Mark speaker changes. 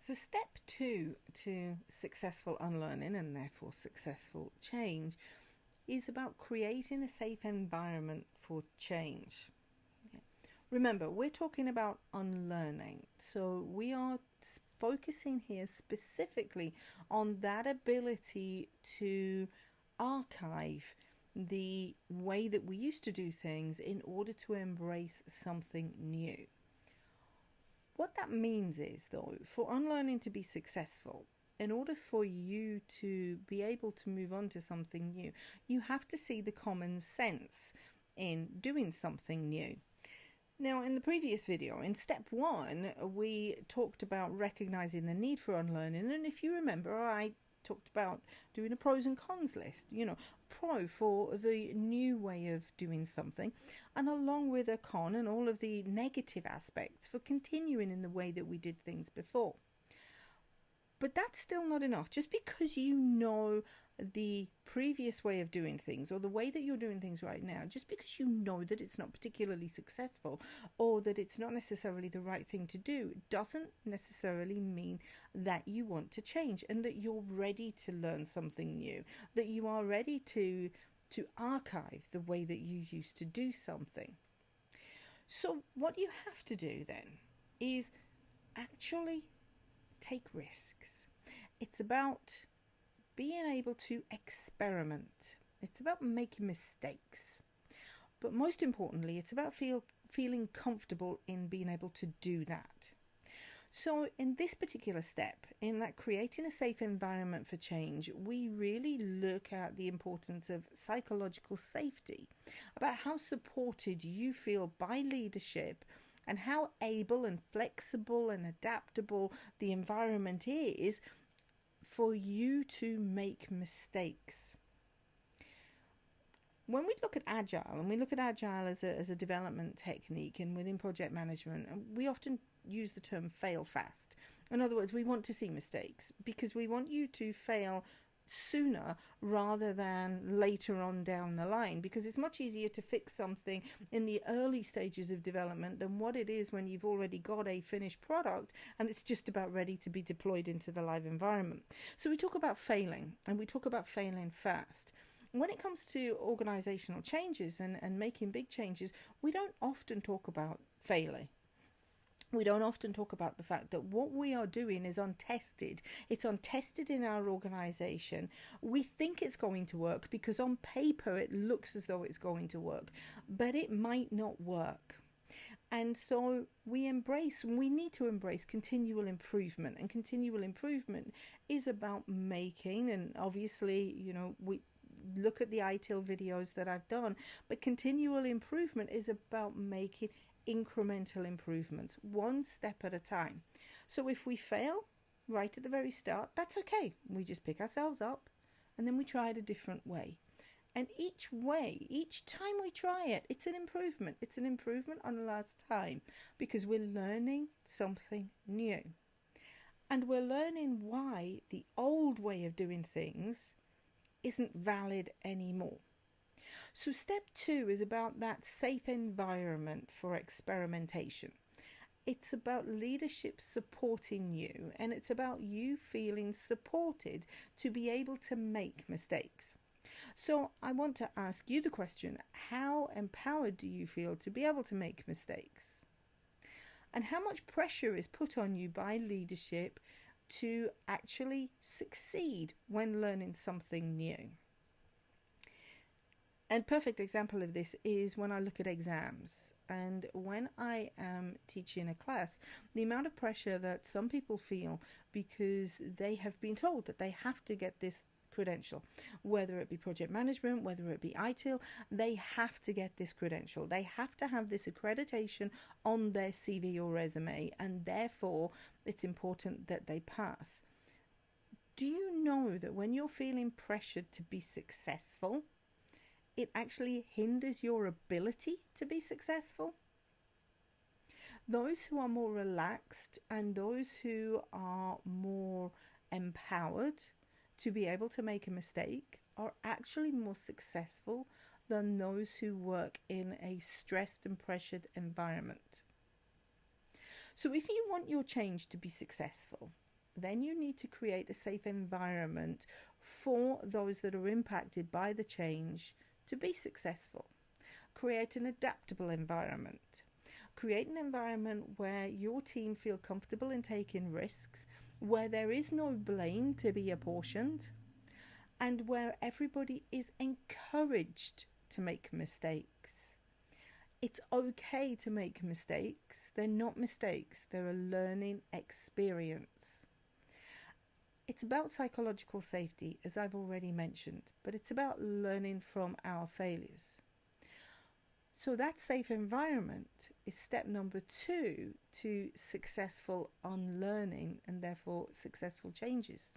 Speaker 1: So step 2 to successful unlearning and therefore successful change is about creating a safe environment for change. Remember, we're talking about unlearning. So we are focusing here specifically on that ability to archive the way that we used to do things in order to embrace something new. What that means is, though, for unlearning to be successful, in order for you to be able to move on to something new, you have to see the common sense in doing something new. Now, in the previous video, in step 1, we talked about recognizing the need for unlearning. And if you remember, I talked about doing a pros and cons list, pro for the new way of doing something, and along with a con and all of the negative aspects for continuing in the way that we did things before. But that's still not enough. Just because you know the previous way of doing things or the way that you're doing things right now, just because you know that it's not particularly successful or that it's not necessarily the right thing to do, doesn't necessarily mean that you want to change and that you're ready to learn something new, that you are ready to archive the way that you used to do something. So what you have to do then is actually take risks. It's about being able to experiment. It's about making mistakes. But most importantly, it's about feeling comfortable in being able to do that. So in this particular step, in that creating a safe environment for change, we really look at the importance of psychological safety, about how supported you feel by leadership and how able and flexible and adaptable the environment is for you to make mistakes. When we look at Agile, and we look at Agile as a development technique, and within project management, we often use the term fail fast. In other words, we want to see mistakes because we want you to fail sooner rather than later on down the line, because it's much easier to fix something in the early stages of development than what it is when you've already got a finished product and it's just about ready to be deployed into the live environment. So we talk about failing, and we talk about failing fast. When it comes to organizational changes and making big changes, we don't often talk about failing. We don't often talk about the fact that what we are doing is untested. It's untested in our organization. We think it's going to work because on paper it looks as though it's going to work, but it might not work. And so we need to embrace continual improvement, and continual improvement is about making, and obviously, we look at the ITIL videos that I've done, but continual improvement is about making incremental improvements, one step at a time. So if we fail right at the very start, that's okay. We just pick ourselves up and then we try it a different way. And each time we try it, it's an improvement. It's an improvement on last time because we're learning something new. And we're learning why the old way of doing things isn't valid anymore. So step 2 is about that safe environment for experimentation. It's about leadership supporting you, and it's about you feeling supported to be able to make mistakes. So I want to ask you the question, how empowered do you feel to be able to make mistakes? And how much pressure is put on you by leadership to actually succeed when learning something new? A perfect example of this is when I look at exams, and when I am teaching a class, the amount of pressure that some people feel because they have been told that they have to get this credential, whether it be project management, whether it be ITIL, they have to get this credential. They have to have this accreditation on their CV or resume, and therefore it's important that they pass. Do you know that when you're feeling pressured to be successful, it actually hinders your ability to be successful? Those who are more relaxed and those who are more empowered to be able to make a mistake are actually more successful than those who work in a stressed and pressured environment. So if you want your change to be successful, then you need to create a safe environment for those that are impacted by the change to be successful. Create an adaptable environment. Create an environment where your team feel comfortable in taking risks, where there is no blame to be apportioned, and where everybody is encouraged to make mistakes. It's okay to make mistakes. They're not mistakes, they're a learning experience. It's about psychological safety, as I've already mentioned, but it's about learning from our failures. So that safe environment is step number 2 to successful unlearning and therefore successful changes.